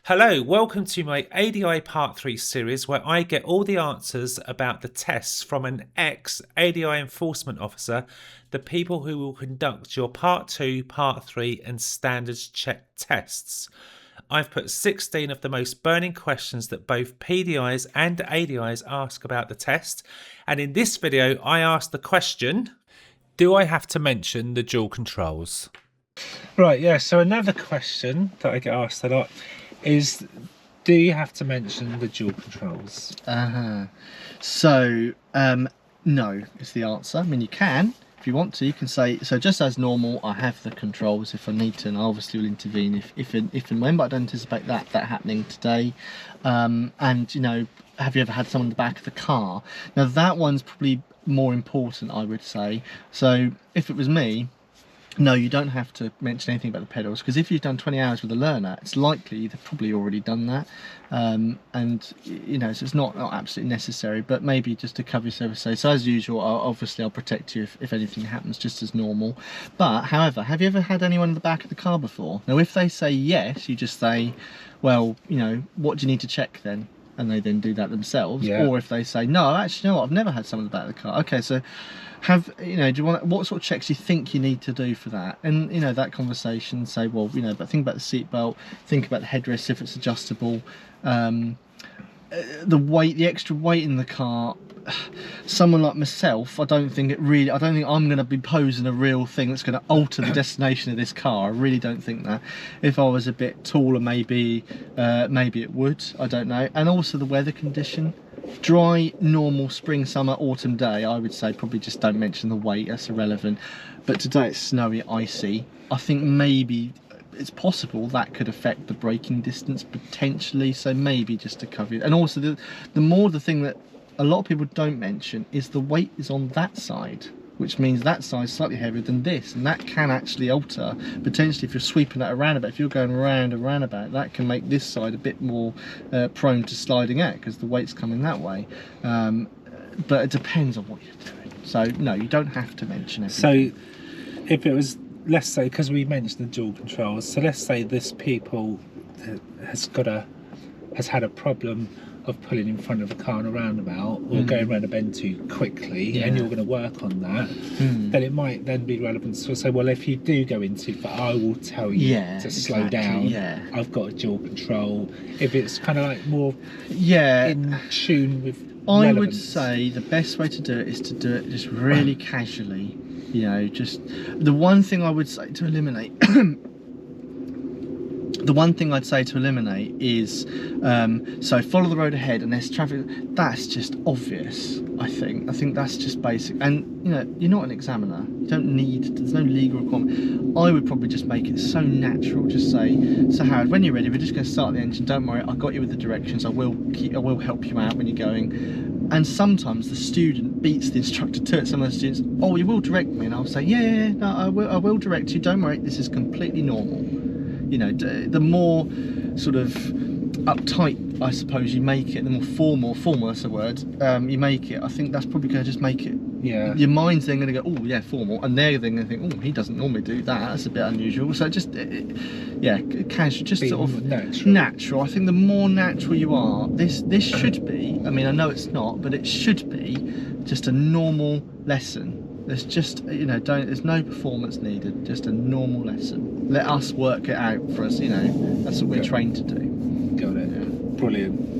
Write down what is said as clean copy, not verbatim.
Hello, welcome to my ADI Part 3 series where I get all the answers about the tests from an ex-ADI enforcement officer, the people who will conduct your Part 2, Part 3 and standards check tests. I've put 16 of the most burning questions that both PDIs and ADIs ask about the test, and in this video I ask the question, do I have to mention the dual controls? Right, yeah, so another question that I get asked a lot is, do you have to mention the dual controls? So, no is the answer. I mean, you can, if you want to, you can say, so just as normal, I have the controls if I need to, and I obviously will intervene if and when, but I don't anticipate that happening today. And, you know, have you ever had someone in the back of the car? Now, that one's probably more important, I would say. So, if it was me, no, you don't have to mention anything about the pedals, because if you've done 20 hours with a learner, it's likely they've probably already done that. And, you know, so it's not absolutely necessary, but maybe just to cover yourself. So as usual, I'll protect you if anything happens, just as normal. But, however, have you ever had anyone in the back of the car before? Now, if they say yes, you just say, well, you know, what do you need to check then? And they then do that themselves. Yeah. Or if they say, no, actually, no, I've never had someone in the back of the car. Okay, so do you want, what sort of checks do you think you need to do for that? And, you know, that conversation, say, well, you know, but think about the seatbelt, think about the headrest if it's adjustable, the weight, the extra weight in the car. Someone like myself, I don't think I'm going to be posing a real thing that's going to alter the destination of this car. I really don't think that. If I was a bit taller, maybe it would, I don't know. And also the weather condition. Dry, normal spring, summer, autumn day, I would say probably just don't mention the weight, that's irrelevant. But today it's snowy, icy. I think maybe it's possible that could affect the braking distance potentially, so maybe just to cover it. And also the thing that a lot of people don't mention is the weight is on that side, which means that side is slightly heavier than this, and that can actually alter potentially if you're sweeping that around about. If you're going around and round about, that can make this side a bit more prone to sliding out because the weight's coming that way. But it depends on what you're doing. So no, you don't have to mention everything. So if it was, let's say, because we mentioned the dual controls, so let's say this people has had a problem of pulling in front of a car in a roundabout or going around a bend too quickly, and you're going to work on that, then it might then be relevant to say, well, if you do go into, but I will tell you to slow down. I've got a dual control. If it's kind of like more in tune with relevance. I would say the best way to do it is to do it just really casually. You know, just the one thing I would say to eliminate is, so follow the road ahead and there's traffic. That's just obvious, I think. I think that's just basic. And, you know, you're not an examiner. You don't need, there's no legal requirement. I would probably just make it so natural. Just say, so Howard, when you're ready, we're just going to start the engine. Don't worry, I've got you with the directions. I will help you out when you're going. And sometimes the student beats the instructor to it. Some of the students, oh, you will direct me. And I'll say, yeah, no, I will direct you. Don't worry, this is completely normal. You know, the more sort of uptight, I suppose, you make it, the more formal, that's the word, you make it, I think that's probably going to just make it, your mind's then going to go, oh yeah, formal, and they're then going to think, oh, he doesn't normally do that, that's a bit unusual. So just, casual, just sort of natural. I think the more natural you are, this should be, I mean, I know it's not, but it should be just a normal lesson. There's just, you know, there's no performance needed, just a normal lesson. Let us work it out for us, you know, that's what we're trained to do. Got it. Brilliant.